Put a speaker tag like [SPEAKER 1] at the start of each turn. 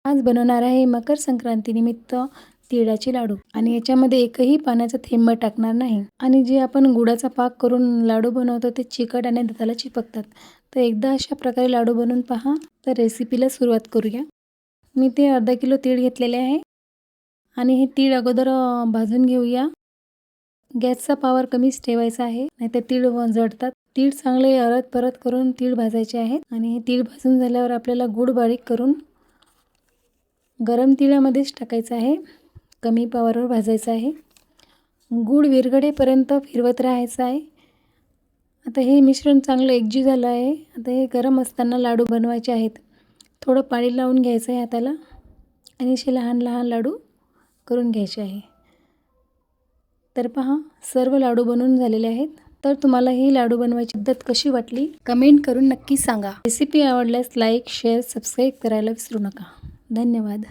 [SPEAKER 1] आज बनवणार आहे मकर संक्रांतीनिमित्त तिळाचे लाडू आणि याच्यामध्ये एकही पाण्याचा थेंब टाकणार नाही. आणि जे आपण गुळाचा पाक करून लाडू बनवतो ते चिकट आणि दाताला चिपकतात. तर एकदा अशा प्रकारे लाडू बनवून पहा. तर रेसिपीला सुरुवात करूया. मी ते अर्धा किलो तीळ घेतलेले आहे आणि हे तीळ अगोदर भाजून घेऊया. गॅसचा पॉवर कमीच ठेवायचा आहे, नाहीतर तीळ जळतात. तीळ चांगले परत परत करून तीळ भाजायचे आहेत आणि हे तीळ भाजून झाल्यावर आपल्याला गूळ बारीक करून गरम तिळामध्येच टाकायचं आहे. कमी पॉवरवर भाजायचं आहे. गूळ विरघळेपर्यंत फिरवत राहायचं आहे. आता हे मिश्रण चांगलं एकजीव झालं आहे. आता हे गरम असताना लाडू बनवायचे आहेत. थोडं पाणी लावून घ्यायचं आहे हाताला आणि असे लहान लहान लाडू करून घ्यायचे आहे. तर पहा, सर्व लाडू बनवून झालेले आहेत. तर तुम्हाला ही लाडू बनवायची पद्धत कशी वाटली कमेंट करून नक्की सांगा. रेसिपी आवडल्यास लाईक, शेअर, सबस्क्राईब करायला विसरू नका. धन्यवाद.